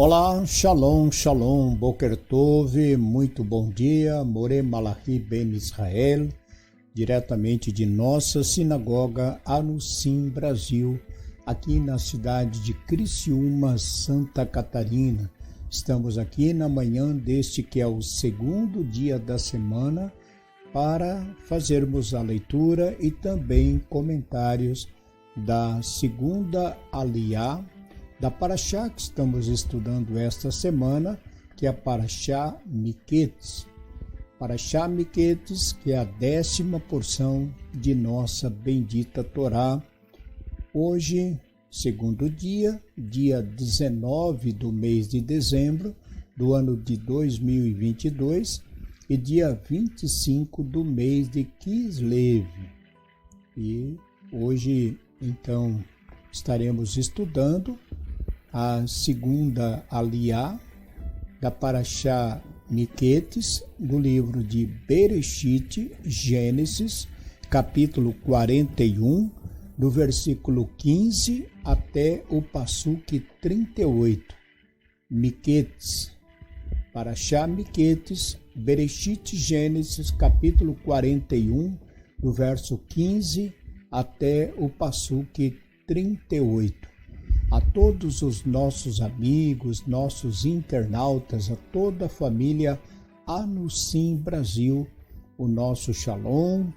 Olá, Shalom, Shalom, Boker Tov, muito bom dia, More Malachi Ben Israel, diretamente de nossa sinagoga Anusim, Brasil, aqui na cidade de Criciúma, Santa Catarina. Estamos aqui na manhã deste que é o segundo dia da semana para fazermos a leitura e também comentários da segunda Aliyá, da Parashá que estamos estudando esta semana, que é a Parashá Miquetes. Parashá Miquetes, que é a 10ª porção de nossa bendita Torá. Hoje, segundo dia, dia 19 do mês de dezembro do ano de 2022 e dia 25 do mês de Kislev. E hoje, então, estaremos estudando a segunda Aliyá da Parashá Miquetes, do livro de Bereshit, Gênesis, capítulo 41, do versículo 15 até o passuque 38. Miquetes, Parashá Miquetes, Bereshit, Gênesis, capítulo 41, do verso 15 até o passuque 38. A todos os nossos amigos, nossos internautas, a toda a família Anusim Brasil, o nosso Shalom,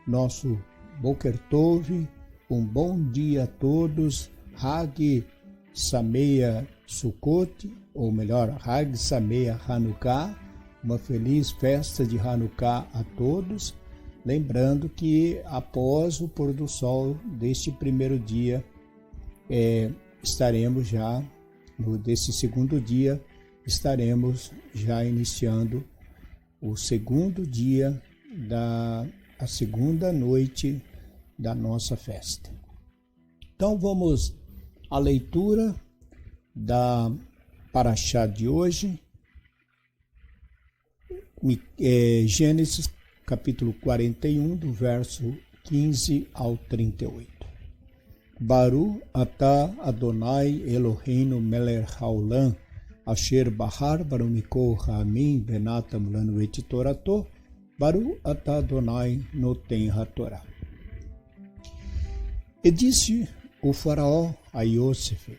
nosso Boker Tov, um bom dia a todos, Hag Sameia Sukkot, ou melhor, Hag Sameia Hanukkah, uma feliz festa de Hanukkah a todos, lembrando que após o pôr do sol deste primeiro dia, estaremos já, desse segundo dia, estaremos já iniciando o segundo dia a segunda noite da nossa festa. Então vamos à leitura da Parashá de hoje, Gênesis capítulo 41, do verso 15 ao 38. Baru atah Adonai Eloheinu melech haolam, asher bahar barumiko ha'amim venatam lanu et torato, Baru atah Adonai noten hatorá. E disse o faraó a Iosef: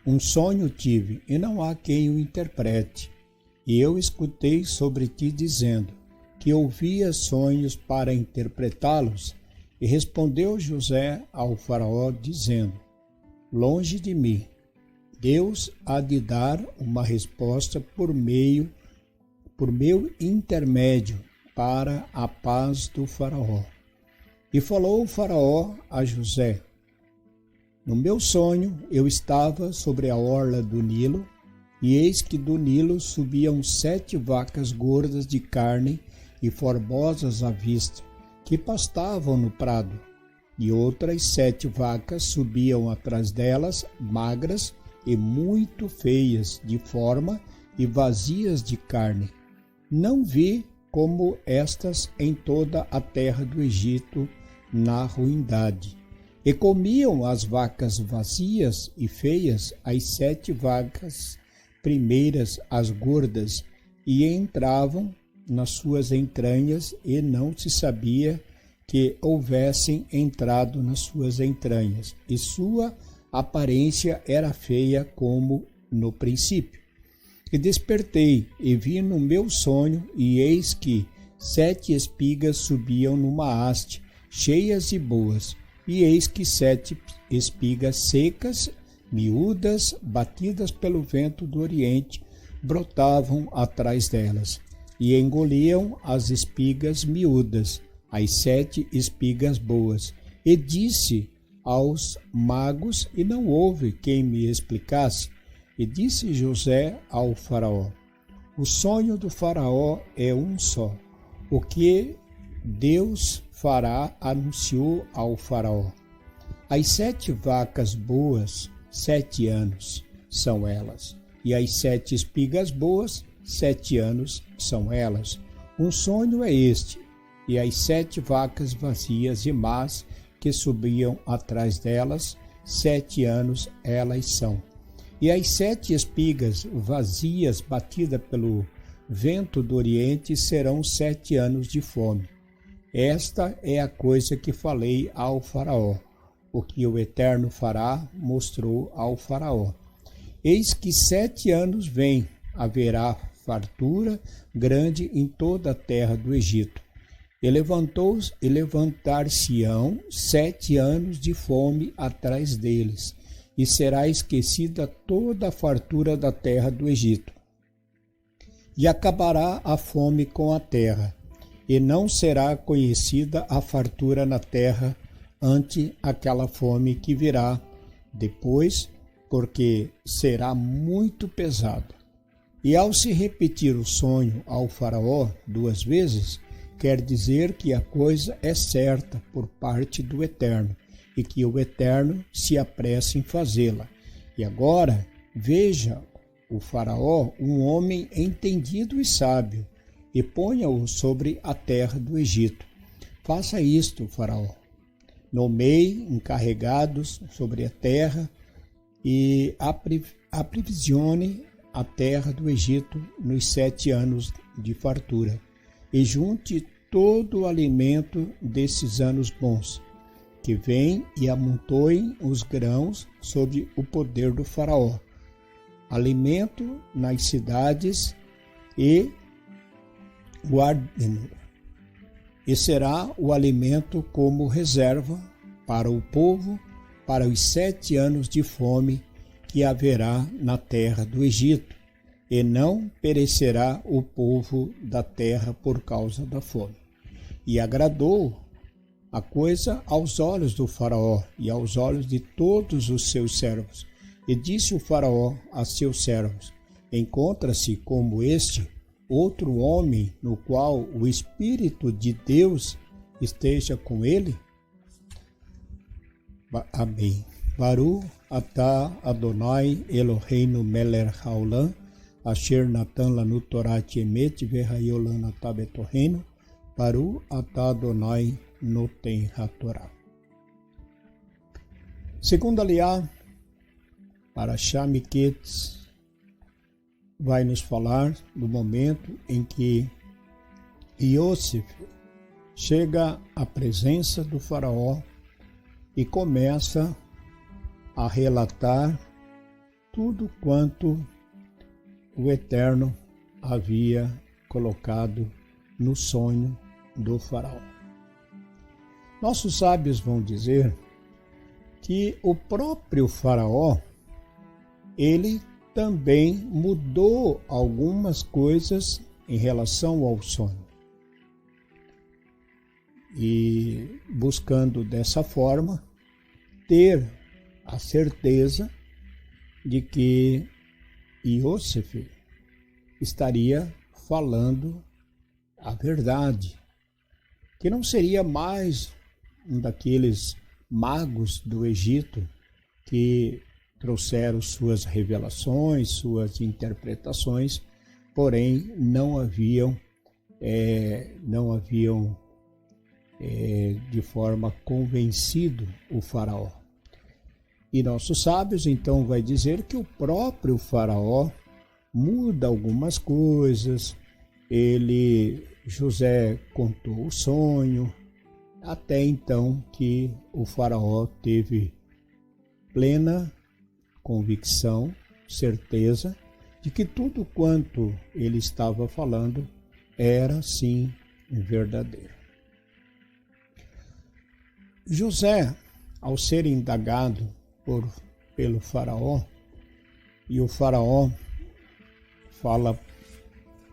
um sonho tive, e não há quem o interprete. E eu escutei sobre ti dizendo, que ouvia sonhos para interpretá-los. E respondeu José ao faraó, dizendo, longe de mim, Deus há de dar uma resposta por meu intermédio para a paz do faraó. E falou o faraó a José, no meu sonho eu estava sobre a orla do Nilo, e eis que do Nilo subiam 7 vacas gordas de carne e formosas à vista, que pastavam no prado, e outras 7 vacas subiam atrás delas, magras e muito feias de forma e vazias de carne. Não vi como estas em toda a terra do Egito na ruindade. E comiam as vacas vazias e feias, as 7 vacas primeiras, as gordas, e entravam nas suas entranhas, e não se sabia que houvessem entrado nas suas entranhas, e sua aparência era feia como no princípio. E despertei, e vi no meu sonho, e eis que 7 espigas subiam numa haste, cheias e boas, e eis que 7 espigas secas, miúdas, batidas pelo vento do oriente, brotavam atrás delas, e engoliam as espigas miúdas, as 7 espigas boas. E disse aos magos, e não houve quem me explicasse. E disse José ao faraó, o sonho do faraó é um só. O que Deus fará anunciou ao faraó. As 7 vacas boas, 7 anos são elas, e as 7 espigas boas, 7 anos são elas. Um sonho é este, e as 7 vacas vazias e más que subiam atrás delas, 7 anos elas são. E as 7 espigas vazias batidas pelo vento do Oriente serão 7 anos de fome. Esta é a coisa que falei ao faraó. O que o Eterno fará, mostrou ao faraó. Eis que 7 anos vêm, haverá fartura grande em toda a terra do Egito. E levantar-se-ão 7 anos de fome atrás deles, e será esquecida toda a fartura da terra do Egito. E acabará a fome com a terra, e não será conhecida a fartura na terra ante aquela fome que virá depois, porque será muito pesada. E ao se repetir o sonho ao faraó 2 vezes, quer dizer que a coisa é certa por parte do Eterno, e que o Eterno se apressa em fazê-la. E agora, veja o faraó um homem entendido e sábio, e ponha-o sobre a terra do Egito. Faça isto, faraó. Nomeie encarregados sobre a terra e aprevisione a terra do Egito nos 7 anos de fartura, e junte todo o alimento desses anos bons, que vem, e amontoem os grãos sob o poder do faraó. Alimento nas cidades e guardem-no. E será o alimento como reserva para o povo, para os 7 anos de fome que haverá na terra do Egito, e não perecerá o povo da terra por causa da fome. E agradou a coisa aos olhos do faraó e aos olhos de todos os seus servos. E disse o faraó a seus servos: encontra-se como este outro homem no qual o Espírito de Deus esteja com ele? Amém. Baru atah Adonai Eloheinu melech haolam, asher natan lanu Torat emet vehayolam atah betorreinu, Baru atah Adonai noten hatorá. Segundo aliá, Parashá Miquetes vai nos falar do momento em que Iosef chega à presença do faraó e começa a relatar tudo quanto o Eterno havia colocado no sonho do faraó. Nossos sábios vão dizer que o próprio faraó, ele também mudou algumas coisas em relação ao sonho. E buscando dessa forma ter a certeza de que Iosef estaria falando a verdade, que não seria mais um daqueles magos do Egito que trouxeram suas revelações, suas interpretações, porém não haviam de forma convencido o faraó. E nossos sábios então vai dizer que o próprio faraó muda algumas coisas. José contou o sonho, até então que o faraó teve plena convicção, certeza de que tudo quanto ele estava falando era sim verdadeiro. José, ao ser indagado pelo faraó, e o faraó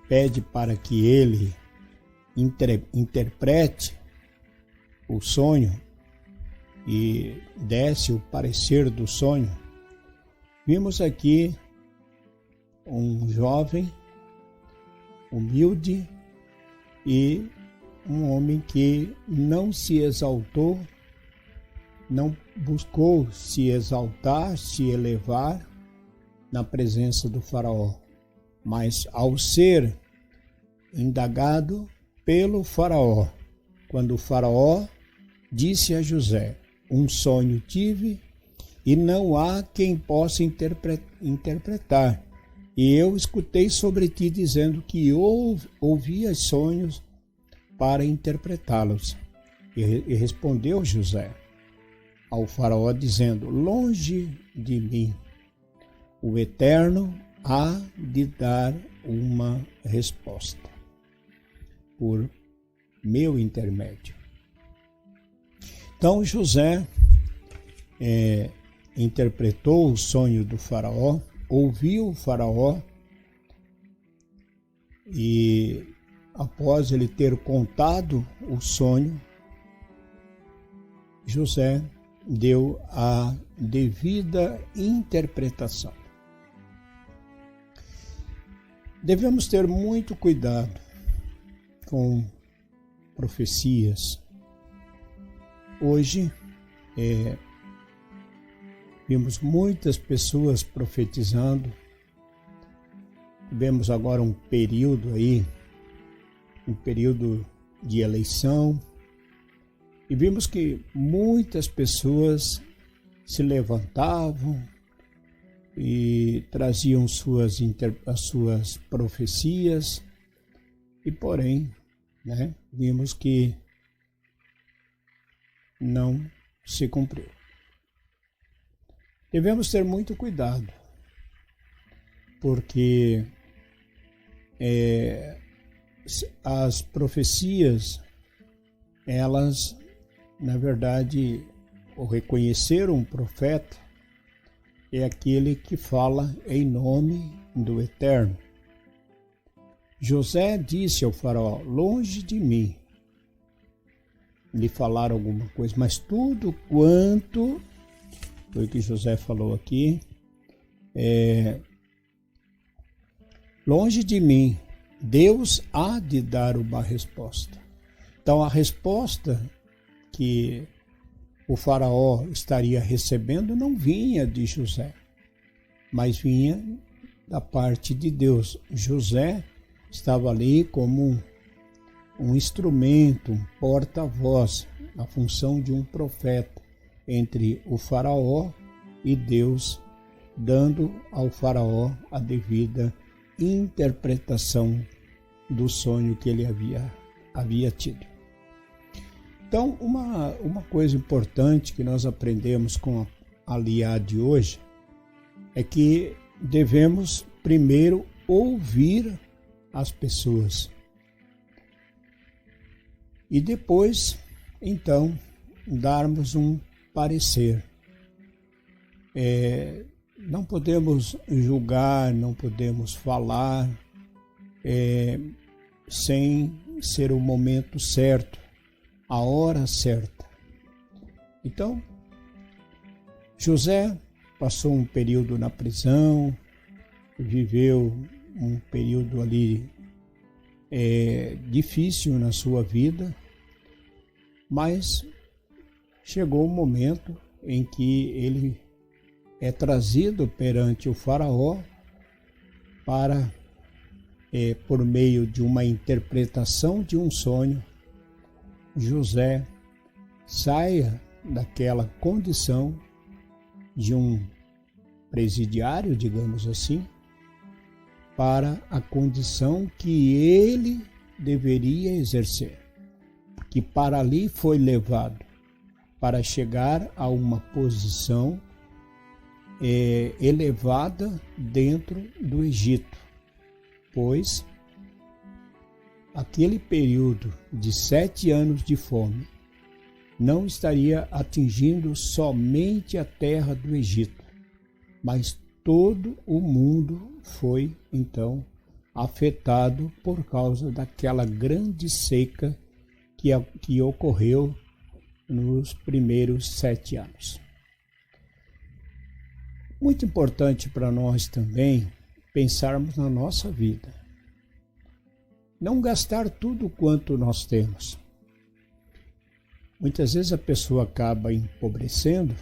pede para que ele interprete o sonho e desse o parecer do sonho, vimos aqui um jovem humilde e um homem que não se exaltou, não buscou se exaltar, se elevar na presença do faraó, mas ao ser indagado pelo faraó, quando o faraó disse a José: um sonho tive e não há quem possa interpretar. E eu escutei sobre ti dizendo que ouvias sonhos para interpretá-los. E respondeu José ao faraó dizendo: longe de mim, o Eterno há de dar uma resposta por meu intermédio. Então José interpretou o sonho do faraó, ouviu o faraó e após ele ter contado o sonho, José deu a devida interpretação. Devemos ter muito cuidado com profecias. Hoje, vimos muitas pessoas profetizando. Tivemos agora um período de eleição, e vimos que muitas pessoas se levantavam e traziam as suas profecias, e porém, vimos que não se cumpriu. Devemos ter muito cuidado, porque as profecias, elas, na verdade, o reconhecer um profeta é aquele que fala em nome do Eterno. José disse ao faraó: longe de mim lhe falar alguma coisa, mas tudo quanto, foi o que José falou aqui, longe de mim, Deus há de dar uma resposta. Então a resposta que o faraó estaria recebendo não vinha de José, mas vinha da parte de Deus. José estava ali como um instrumento, um porta-voz, a função de um profeta entre o faraó e Deus, dando ao faraó a devida interpretação do sonho que ele havia tido. Então, uma coisa importante que nós aprendemos com a Liá de hoje é que devemos primeiro ouvir as pessoas e depois, então, darmos um parecer. Não podemos julgar, não podemos falar sem ser o momento certo, a hora certa. Então, José passou um período na prisão, viveu um período ali difícil na sua vida, mas chegou um momento em que ele é trazido perante o faraó para, por meio de uma interpretação de um sonho, José saia daquela condição de um presidiário, digamos assim, para a condição que ele deveria exercer, que para ali foi levado para chegar a uma posição elevada dentro do Egito, pois aquele período de 7 anos de fome não estaria atingindo somente a terra do Egito, mas todo o mundo foi, então, afetado por causa daquela grande seca que ocorreu nos primeiros 7 anos. Muito importante para nós também pensarmos na nossa vida. Não gastar tudo quanto nós temos. Muitas vezes a pessoa acaba empobrecendo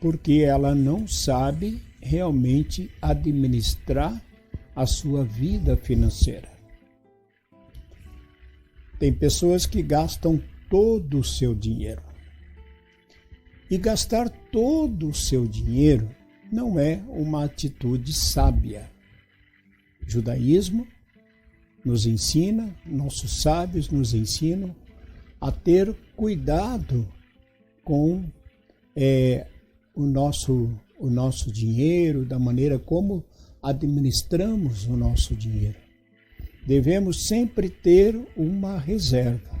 porque ela não sabe realmente administrar a sua vida financeira. Tem pessoas que gastam todo o seu dinheiro. E gastar todo o seu dinheiro não é uma atitude sábia. O judaísmo nos ensina, nossos sábios nos ensinam a ter cuidado com o nosso dinheiro, da maneira como administramos o nosso dinheiro. Devemos sempre ter uma reserva.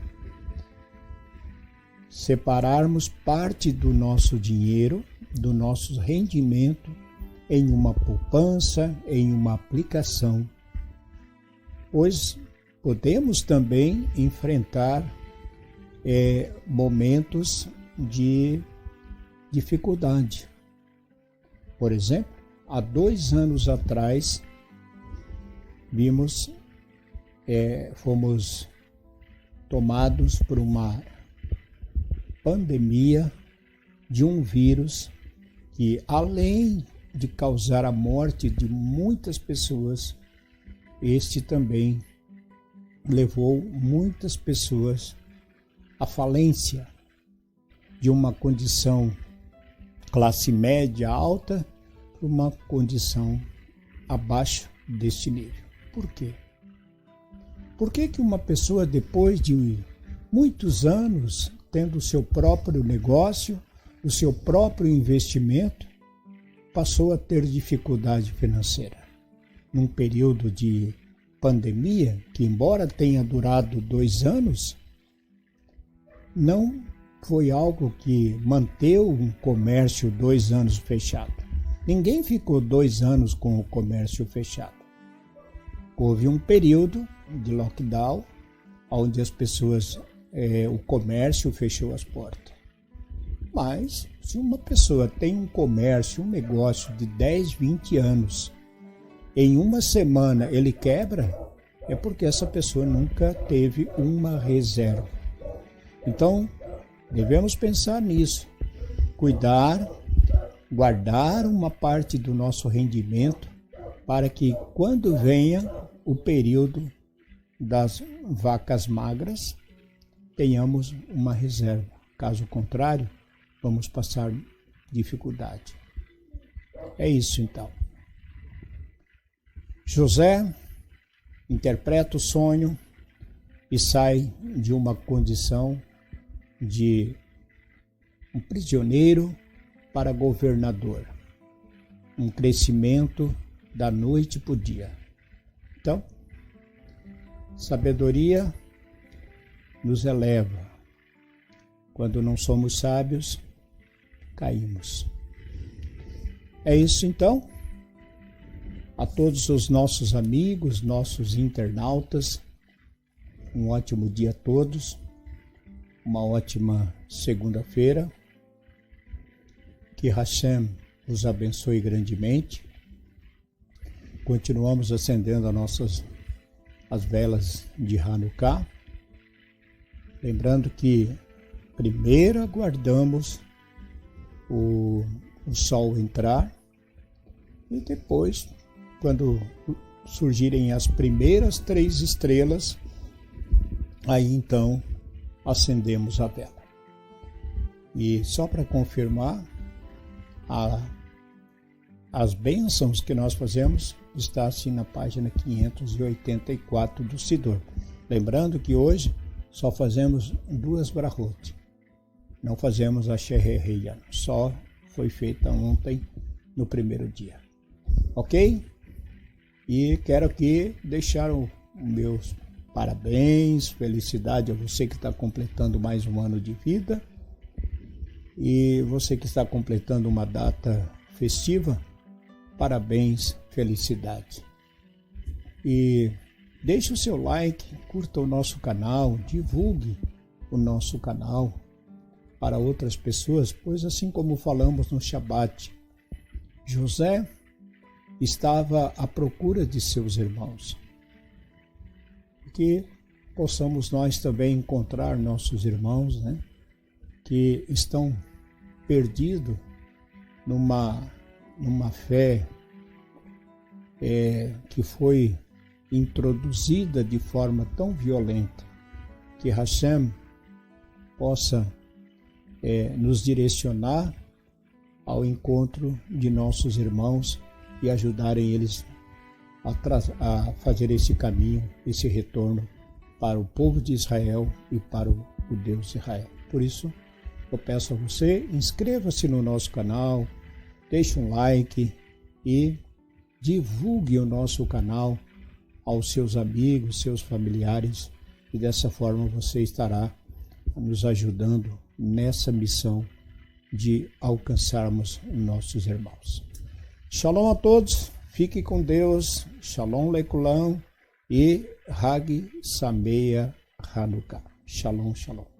Separarmos parte do nosso dinheiro, do nosso rendimento, em uma poupança, em uma aplicação, pois podemos também enfrentar momentos de dificuldade. Por exemplo, há 2 anos atrás, fomos tomados por uma pandemia de um vírus que, além de causar a morte de muitas pessoas, este também levou muitas pessoas à falência de uma condição classe média alta para uma condição abaixo deste nível. Por quê? Por que uma pessoa, depois de muitos anos tendo o seu próprio negócio, o seu próprio investimento, passou a ter dificuldade financeira? Num período de pandemia, que embora tenha durado 2 anos, não foi algo que manteve um comércio 2 anos fechado. Ninguém ficou 2 anos com o comércio fechado. Houve um período de lockdown, onde as pessoas, o comércio fechou as portas. Mas, se uma pessoa tem um comércio, um negócio de 10, 20 anos, em uma semana ele quebra, é porque essa pessoa nunca teve uma reserva. Então, devemos pensar nisso, cuidar, guardar uma parte do nosso rendimento para que quando venha o período das vacas magras, tenhamos uma reserva. Caso contrário, vamos passar dificuldade. É isso então. José interpreta o sonho e sai de uma condição de um prisioneiro para governador. Um crescimento da noite para o dia. Então, sabedoria nos eleva. Quando não somos sábios, caímos. É isso então. A todos os nossos amigos, nossos internautas, um ótimo dia a todos, uma ótima segunda-feira. Que Hashem os abençoe grandemente. Continuamos acendendo as velas de Hanukkah. Lembrando que primeiro aguardamos o sol entrar e depois, quando surgirem as primeiras 3 estrelas, aí então acendemos a vela. E só para confirmar, as bênçãos que nós fazemos está assim na página 584 do Siddur. Lembrando que hoje só fazemos 2 brahot, não fazemos a Shehereia, só foi feita ontem no primeiro dia. Ok? E quero aqui deixar os meus parabéns, felicidade a você que está completando mais um ano de vida e você que está completando uma data festiva, parabéns, felicidade. E deixe o seu like, curta o nosso canal, divulgue o nosso canal para outras pessoas, pois assim como falamos no Shabat, José estava à procura de seus irmãos. Que possamos nós também encontrar nossos irmãos, que estão perdidos numa fé que foi introduzida de forma tão violenta, que Hashem possa nos direcionar ao encontro de nossos irmãos e ajudarem eles a fazer esse caminho, esse retorno para o povo de Israel e para o Deus de Israel. Por isso, eu peço a você, inscreva-se no nosso canal, deixe um like e divulgue o nosso canal aos seus amigos, seus familiares, e dessa forma você estará nos ajudando nessa missão de alcançarmos nossos irmãos. Shalom a todos, fique com Deus, Shalom Lekulam e Hag Sameach Hanukkah. Shalom, shalom.